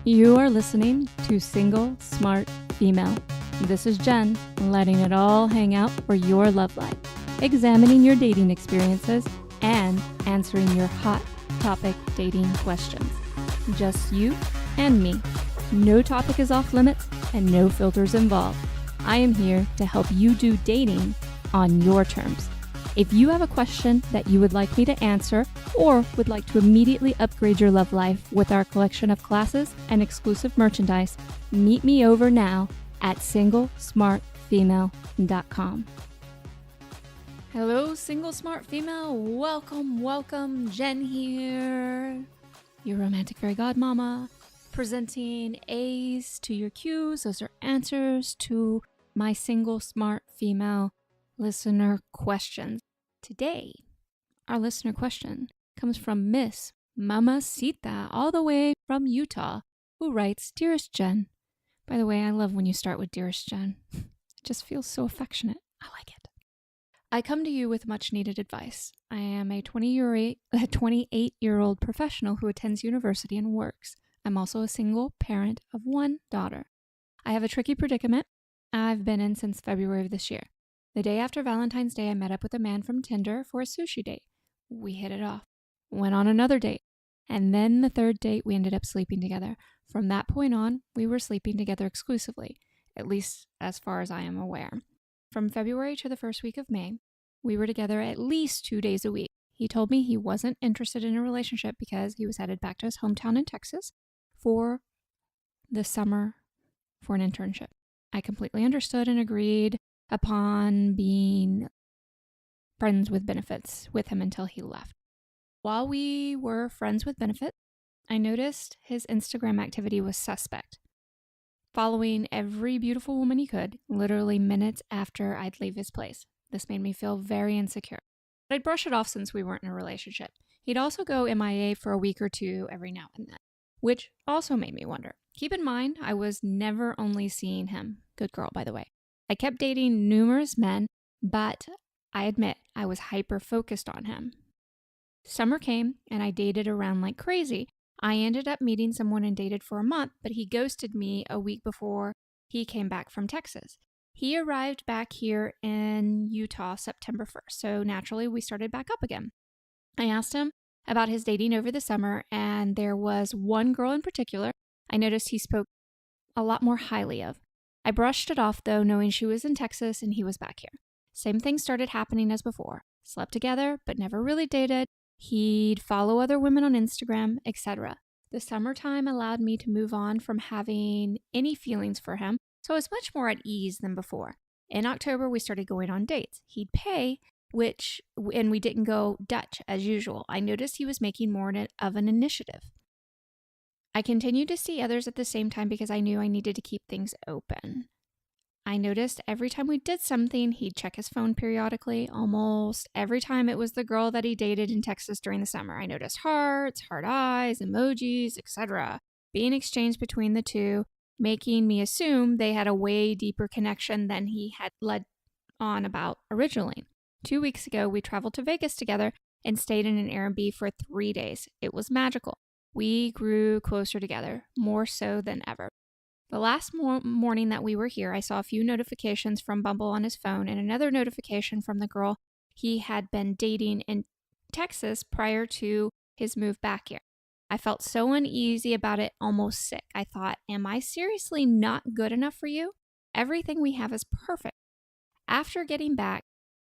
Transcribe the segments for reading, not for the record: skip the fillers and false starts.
You are listening to Single Smart Female. This is Jen, letting it all hang out for your love life, examining your dating experiences, and answering your hot topic dating questions. Just you and me. No topic is off limits and no filters involved. I am here to help you do dating on your terms. If you have a question that you would like me to answer or would like to immediately upgrade your love life with our collection of classes and exclusive merchandise, meet me over now at singlesmartfemale.com. Hello, Single Smart Female. Welcome. Jen here, your romantic fairy godmama, presenting A's to your Q's. Those are answers to my Single Smart Female listener questions. Today, our listener question comes from Miss Mamacita, all the way from Utah, who writes, "Dearest Jen." By the way, I love when you start with "Dearest Jen." It just feels so affectionate. I like it. I come to you with much needed advice. I am a 28-year-old professional who attends university and works. I'm also a single parent of one daughter. I have a tricky predicament I've been in since February of this year. The day after Valentine's Day, I met up with a man from Tinder for a sushi date. We hit it off, went on another date, and then the third date, we ended up sleeping together. From that point on, we were sleeping together exclusively, at least as far as I am aware. From February to the first week of May, we were together at least 2 days a week. He told me he wasn't interested in a relationship because he was headed back to his hometown in Texas for the summer for an internship. I completely understood and agreed upon being friends with benefits with him until he left. While we were friends with benefits, I noticed his Instagram activity was suspect, following every beautiful woman he could, literally minutes after I'd leave his place. This made me feel very insecure. But I'd brush it off since we weren't in a relationship. He'd also go MIA for a week or two every now and then, which also made me wonder. Keep in mind, I was never only seeing him. Good girl, by the way. I kept dating numerous men, but I admit I was hyper-focused on him. Summer came, and I dated around like crazy. I ended up meeting someone and dated for a month, but he ghosted me a week before he came back from Texas. He arrived back here in Utah September 1st, so naturally we started back up again. I asked him about his dating over the summer, and there was one girl in particular I noticed he spoke a lot more highly of. I brushed it off, though, knowing she was in Texas and he was back here. Same thing started happening as before. Slept together, but never really dated. He'd follow other women on Instagram, etc. The summertime allowed me to move on from having any feelings for him, so I was much more at ease than before. In October, we started going on dates. He'd pay, and we didn't go Dutch as usual. I noticed he was making more of an initiative. I continued to see others at the same time because I knew I needed to keep things open. I noticed every time we did something, he'd check his phone periodically. Almost every time it was the girl that he dated in Texas during the summer. I noticed hearts, heart eyes, emojis, etc. being exchanged between the two, making me assume they had a way deeper connection than he had led on about originally. 2 weeks ago, we traveled to Vegas together and stayed in an Airbnb for 3 days. It was magical. We grew closer together, more so than ever. The last morning that we were here, I saw a few notifications from Bumble on his phone and another notification from the girl he had been dating in Texas prior to his move back here. I felt so uneasy about it, almost sick. I thought, am I seriously not good enough for you? Everything we have is perfect. After getting back,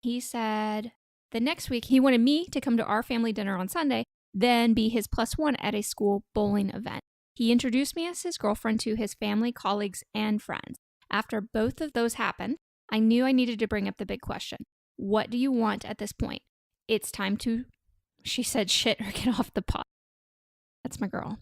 he said the next week he wanted me to come to our family dinner on Sunday, then be his +1 at a school bowling event. He introduced me as his girlfriend to his family, colleagues, and friends. After both of those happened, I knew I needed to bring up the big question. What do you want at this point? It's time to, she said, shit or get off the pot. That's my girl.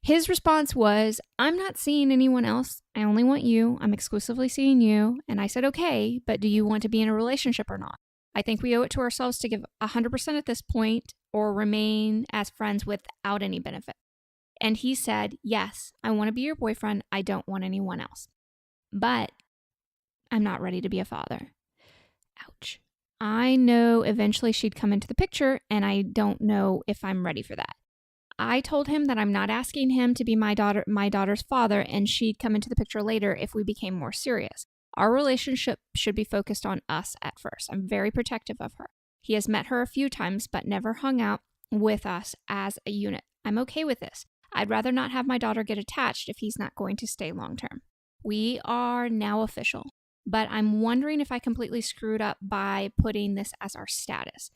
His response was, I'm not seeing anyone else. I only want you. I'm exclusively seeing you. And I said, okay, but do you want to be in a relationship or not? I think we owe it to ourselves to give 100% at this point or remain as friends without any benefit. And he said, yes, I want to be your boyfriend. I don't want anyone else. But I'm not ready to be a father. Ouch. I know eventually she'd come into the picture, and I don't know if I'm ready for that. I told him that I'm not asking him to be my daughter's father, and she'd come into the picture later if we became more serious. Our relationship should be focused on us at first. I'm very protective of her. He has met her a few times, but never hung out with us as a unit. I'm okay with this. I'd rather not have my daughter get attached if he's not going to stay long term. We are now official, but I'm wondering if I completely screwed up by putting this as our status.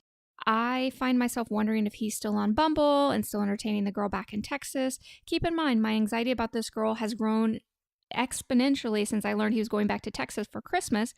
I find myself wondering if he's still on Bumble and still entertaining the girl back in Texas. Keep in mind, my anxiety about this girl has grown exponentially since I learned he was going back to Texas for Christmas,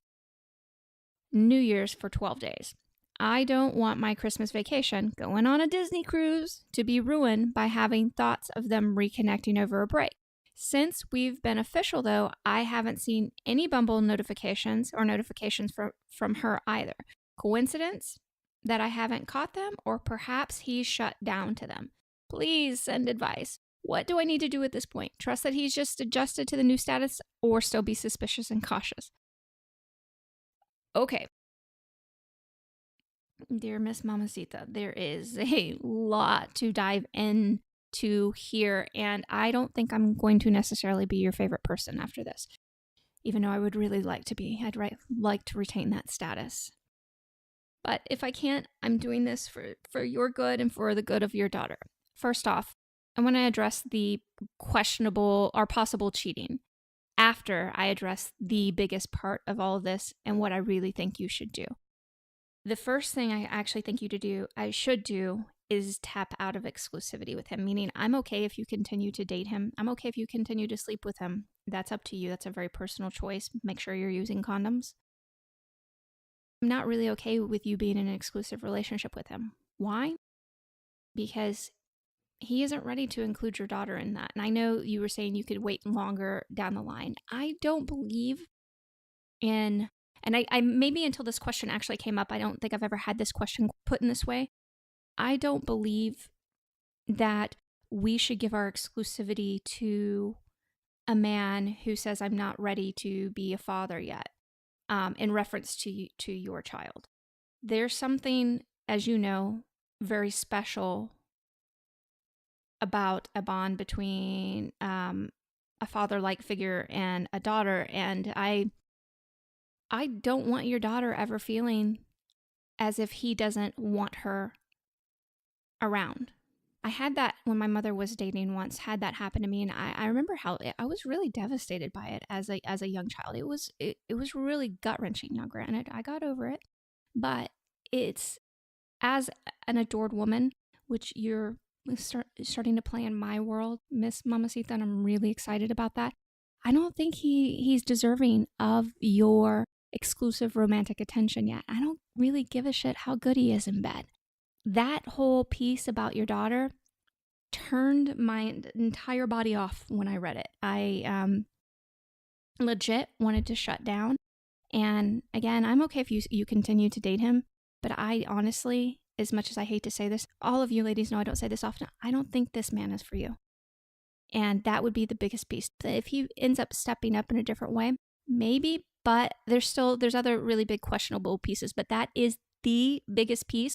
New Year's for 12 days. I don't want my Christmas vacation, going on a Disney cruise, to be ruined by having thoughts of them reconnecting over a break. Since we've been official, though, I haven't seen any Bumble notifications or notifications from her either. Coincidence that I haven't caught them, or perhaps he's shut down to them? Please send advice. What do I need to do at this point? Trust that he's just adjusted to the new status, or still be suspicious and cautious? Okay. Dear Miss Mamacita, there is a lot to dive into here, and I don't think I'm going to necessarily be your favorite person after this, even though I would really like to be. I'd like to retain that status. But if I can't, I'm doing this for your good and for the good of your daughter. First off, I want to address the questionable or possible cheating after I address the biggest part of all of this and what I really think you should do. The first thing I actually think I should do, is tap out of exclusivity with him, meaning I'm okay if you continue to date him. I'm okay if you continue to sleep with him. That's up to you. That's a very personal choice. Make sure you're using condoms. I'm not really okay with you being in an exclusive relationship with him. Why? Because he isn't ready to include your daughter in that. And I know you were saying you could wait longer down the line. I don't believe in, and I maybe until this question actually came up, I don't think I've ever had this question put in this way. I don't believe that we should give our exclusivity to a man who says, I'm not ready to be a father yet, in reference to your child. There's something, as you know, very special about a bond between a father-like figure and a daughter, and I don't want your daughter ever feeling as if he doesn't want her around. I had that when my mother was dating once, had that happen to me, and I remember how I was really devastated by it as a young child. It was really gut-wrenching. Now, granted, I got over it, but it's, as an adored woman, which you're starting to play in my world, Miss Mamacita, and I'm really excited about that. I don't think he's deserving of your exclusive romantic attention yet. I don't really give a shit how good he is in bed. That whole piece about your daughter turned my entire body off when I read it. I legit wanted to shut down. And again, I'm okay if you continue to date him, but I honestly, as much as I hate to say this, all of you ladies know I don't say this often, I don't think this man is for you. And that would be the biggest piece. If he ends up stepping up in a different way, maybe, but there's other really big questionable pieces, but that is the biggest piece.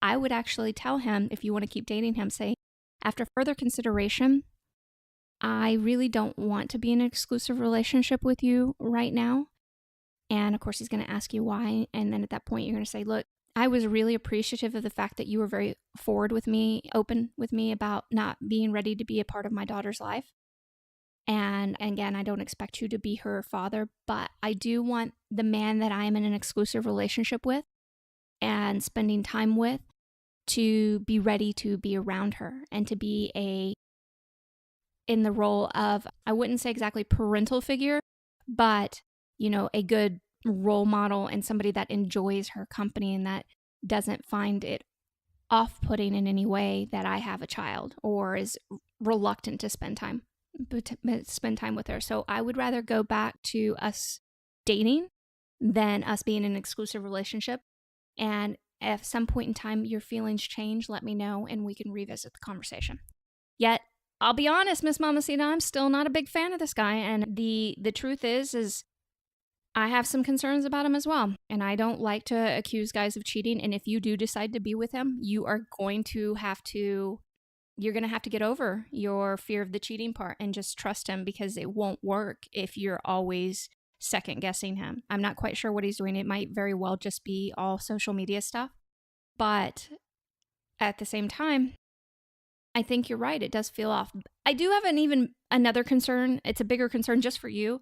I would actually tell him, if you want to keep dating him, say, after further consideration, I really don't want to be in an exclusive relationship with you right now. And of course, he's going to ask you why. And then at that point, you're going to say, look, I was really appreciative of the fact that you were very forward with me, open with me about not being ready to be a part of my daughter's life. And again, I don't expect you to be her father, but I do want the man that I am in an exclusive relationship with and spending time with to be ready to be around her and to be in the role of, I wouldn't say exactly parental figure, but, a good role model and somebody that enjoys her company and that doesn't find it off-putting in any way that I have a child or is reluctant to spend time with her. So I would rather go back to us dating than us being in an exclusive relationship. And if some point in time your feelings change, let me know and we can revisit the conversation. Yet, I'll be honest, Miss Mamacita, I'm still not a big fan of this guy. And the truth is I have some concerns about him as well. And I don't like to accuse guys of cheating. And if you do decide to be with him, you are going to have to you're going to have to get over your fear of the cheating part and just trust him, because it won't work if you're always second guessing him. I'm not quite sure what he's doing. It might very well just be all social media stuff. But at the same time, I think you're right. It does feel off. I do have another concern. It's a bigger concern just for you.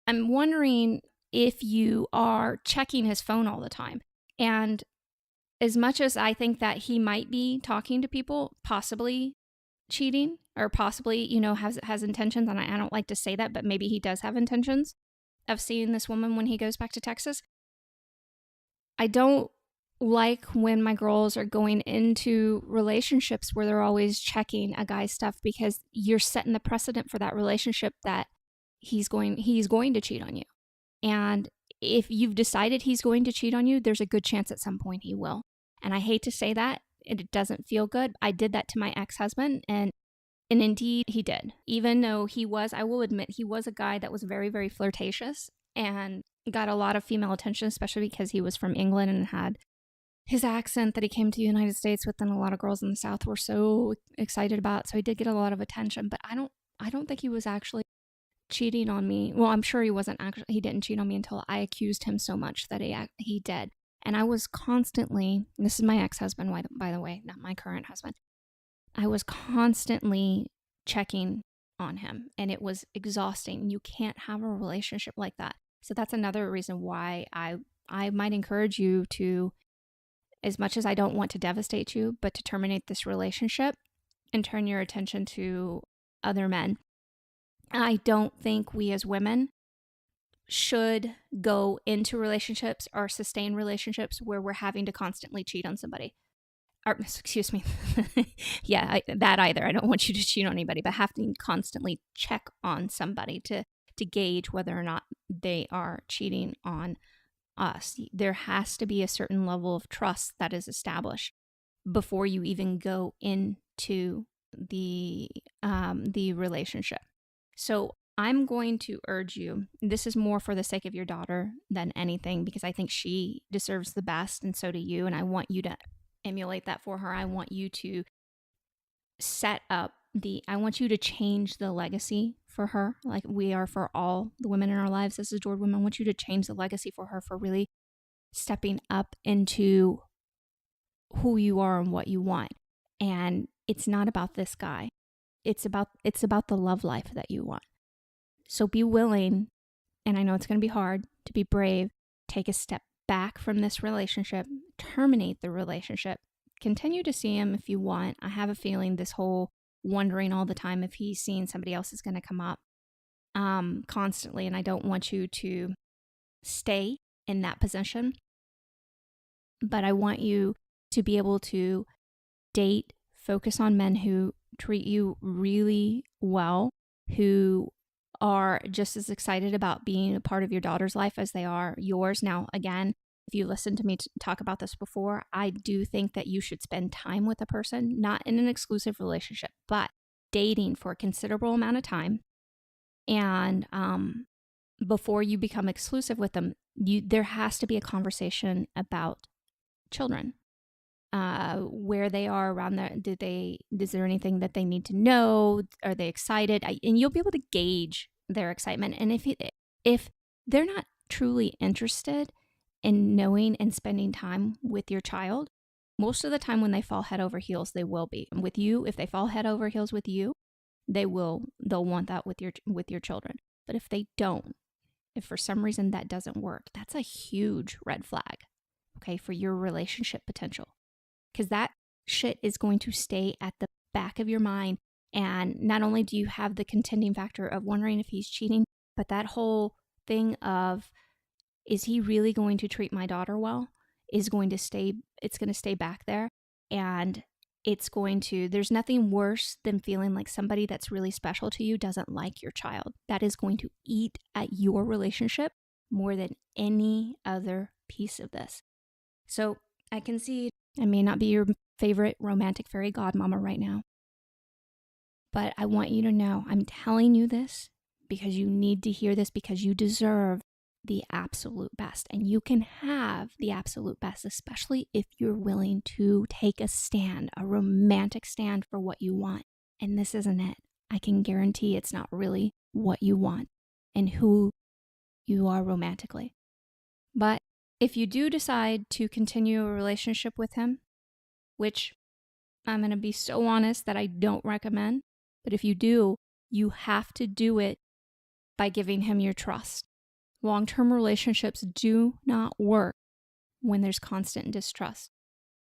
I'm wondering if you are checking his phone all the time. And as much as I think that he might be talking to people, possibly cheating, or possibly, has intentions, and I don't like to say that, but maybe he does have intentions of seeing this woman when he goes back to Texas. I don't like when my girls are going into relationships where they're always checking a guy's stuff, because you're setting the precedent for that relationship that he's going to cheat on you. And if you've decided he's going to cheat on you, there's a good chance at some point he will. And I hate to say that. It doesn't feel good. I did that to my ex-husband, and indeed he did. Even though I will admit, he was a guy that was very, very flirtatious and got a lot of female attention, especially because he was from England and had his accent that he came to the United States with, and a lot of girls in the South were so excited about. So he did get a lot of attention, but I don't think he was actually cheating on me. Well, I'm sure he didn't cheat on me until I accused him so much that he did. And I was constantly, this is my ex-husband, by the way, not my current husband. I was constantly checking on him, and it was exhausting. You can't have a relationship like that. So that's another reason why I might encourage you to, as much as I don't want to devastate you, but to terminate this relationship and turn your attention to other men. I don't think we as women should go into relationships or sustain relationships where we're having to constantly cheat on somebody. Or, excuse me. Yeah, that either. I don't want you to cheat on anybody, but having to constantly check on somebody to gauge whether or not they are cheating on us. There has to be a certain level of trust that is established before you even go into the relationship. So I'm going to urge you, this is more for the sake of your daughter than anything, because I think she deserves the best, and so do you, and I want you to emulate that for her. I want you to I want you to change the legacy for her, like we are for all the women in our lives as adored women. I want you to change the legacy for her, for really stepping up into who you are and what you want. And it's not about this guy. It's about the love life that you want. So be willing, and I know it's going to be hard, to be brave, take a step back from this relationship, terminate the relationship, continue to see him if you want. I have a feeling this whole wondering all the time if he's seeing somebody else is going to come up constantly, and I don't want you to stay in that position. But I want you to be able to date, focus on men who treat you really well, who are just as excited about being a part of your daughter's life as they are yours. Now, again, if you listened to me talk about this before, I do think that you should spend time with a person, not in an exclusive relationship, but dating for a considerable amount of time. And before you become exclusive with them, there has to be a conversation about children. Where they are around there. Is there anything that they need to know? Are they excited? And you'll be able to gauge their excitement. And if they're not truly interested in knowing and spending time with your child, most of the time when they fall head over heels, they will be. And with you, if they fall head over heels with you, they'll want that with your children. But if they don't, if for some reason that doesn't work, that's a huge red flag, okay, for your relationship potential. Because that shit is going to stay at the back of your mind. And not only do you have the contending factor of wondering if he's cheating, but that whole thing of, is he really going to treat my daughter well, it's going to stay back there. And there's nothing worse than feeling like somebody that's really special to you doesn't like your child. That is going to eat at your relationship more than any other piece of this. So I can see I may not be your favorite romantic fairy godmama right now, but I want you to know I'm telling you this because you need to hear this, because you deserve the absolute best. And you can have the absolute best, especially if you're willing to take a stand, a romantic stand for what you want. And this isn't it. I can guarantee it's not really what you want and who you are romantically. But if you do decide to continue a relationship with him, which I'm going to be so honest that I don't recommend, but if you do, you have to do it by giving him your trust. Long-term relationships do not work when there's constant distrust.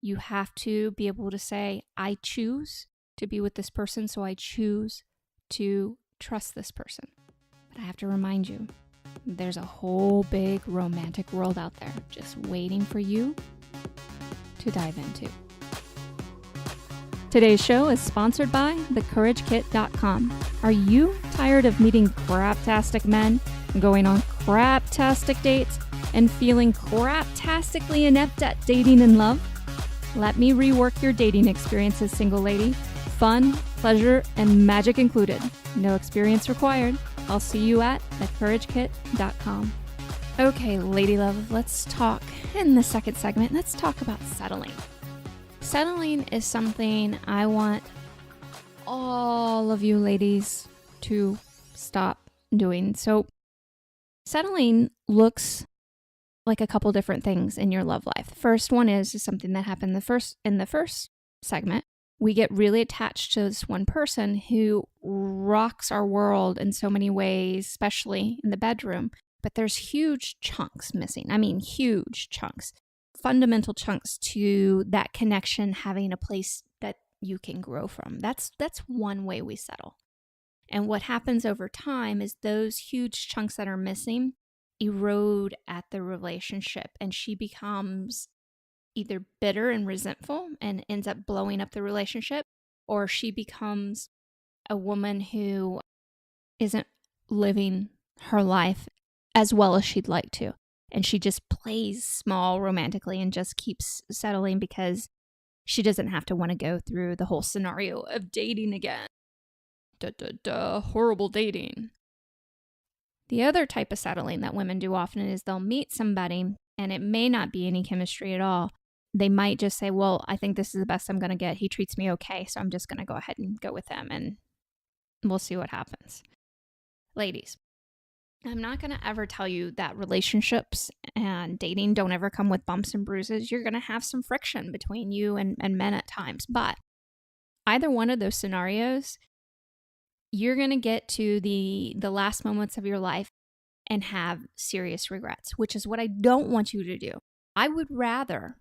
You have to be able to say, I choose to be with this person, so I choose to trust this person. But I have to remind you, there's a whole big romantic world out there just waiting for you to dive into. Today's show is sponsored by thecouragekit.com. Are you tired of meeting craptastic men, going on craptastic dates, and feeling craptastically inept at dating and love? Let me rework your dating experiences, single lady. Fun, pleasure, and magic included. No experience required. I'll see you at thecouragekit.com. Okay, lady love, let's talk in the second segment. Let's talk about settling. Settling is something I want all of you ladies to stop doing. So settling looks like a couple different things in your love life. The first one is something that happened in the first segment. We get really attached to this one person who rocks our world in so many ways, especially in the bedroom. But there's huge chunks missing. I mean, huge chunks. Fundamental chunks to that connection having a place that you can grow from. That's one way we settle. And what happens over time is those huge chunks that are missing erode at the relationship, and she becomes either bitter and resentful and ends up blowing up the relationship, or she becomes a woman who isn't living her life as well as she'd like to. And she just plays small romantically and just keeps settling because she doesn't have to want to go through the whole scenario of dating again. Horrible dating. The other type of settling that women do often is they'll meet somebody and it may not be any chemistry at all. They might just say, well, I think this is the best I'm going to get. He treats me okay, so I'm just going to go ahead and go with him and we'll see what happens. Ladies, I'm not going to ever tell you that relationships and dating don't ever come with bumps and bruises. You're going to have some friction between you and men at times. But either one of those scenarios, you're going to get to the last moments of your life and have serious regrets, which is what I don't want you to do. I would rather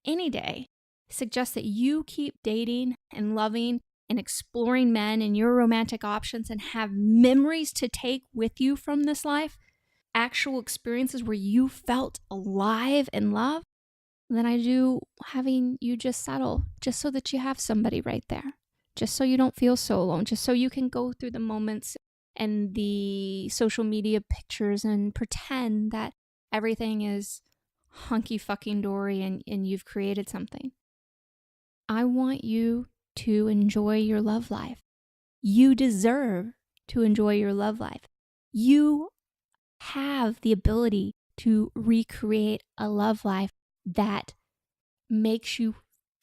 any day suggest that you keep dating and loving and exploring men and your romantic options and have memories to take with you from this life, actual experiences where you felt alive and loved, than I do having you just settle, just so that you have somebody right there, just so you don't feel so alone, just so you can go through the moments and the social media pictures and pretend that everything is hunky fucking dory and you've created something. I want you to enjoy your love life. You deserve to enjoy your love life. You have the ability to recreate a love life that makes you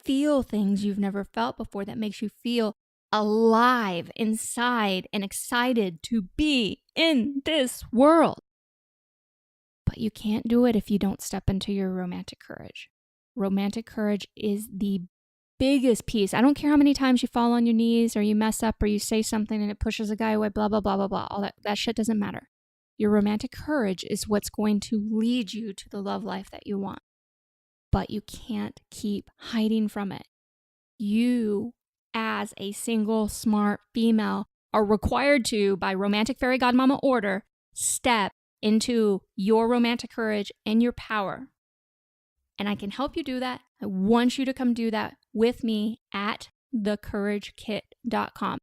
feel things you've never felt before, that makes you feel alive inside and excited to be in this world. But you can't do it if you don't step into your romantic courage. Romantic courage is the biggest piece. I don't care how many times you fall on your knees or you mess up or you say something and it pushes a guy away, blah, blah, blah, blah, blah. All that shit doesn't matter. Your romantic courage is what's going to lead you to the love life that you want. But you can't keep hiding from it. You, as a single, smart female, are required to, by romantic fairy godmama order, step into your romantic courage and your power. And I can help you do that. I want you to come do that with me at thecouragekit.com.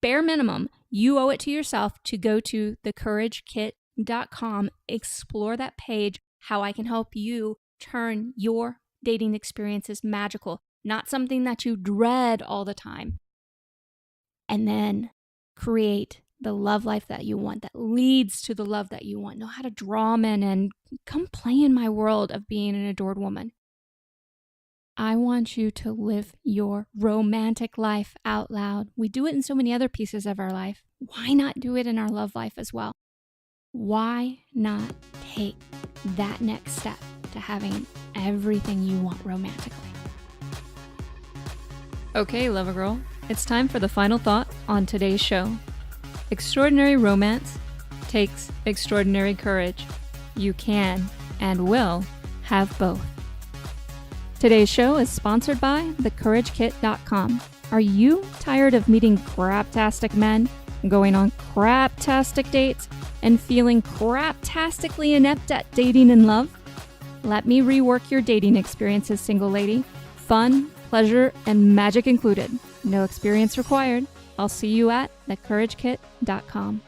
Bare minimum, you owe it to yourself to go to thecouragekit.com, explore that page, how I can help you turn your dating experiences magical, not something that you dread all the time. And then create the love life that you want, that leads to the love that you want. Know how to draw them in and come play in my world of being an adored woman. I want you to live your romantic life out loud. We do it in so many other pieces of our life. Why not do it in our love life as well? Why not take that next step to having everything you want romantically? Okay, Lover Girl, it's time for the final thought on today's show. Extraordinary romance takes extraordinary courage. You can and will have both. Today's show is sponsored by thecouragekit.com. Are you tired of meeting craptastic men, going on craptastic dates, and feeling craptastically inept at dating and love? Let me rework your dating experiences, single lady. Fun, pleasure, and magic included. No experience required. I'll see you at thecouragekit.com.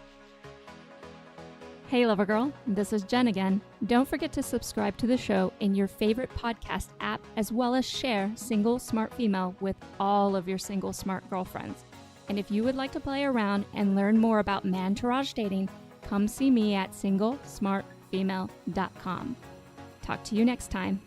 Hey, Lover Girl, this is Jen again. Don't forget to subscribe to the show in your favorite podcast app, as well as share Single Smart Female with all of your single smart girlfriends. And if you would like to play around and learn more about man-tourage dating, come see me at singlesmartfemale.com. Talk to you next time.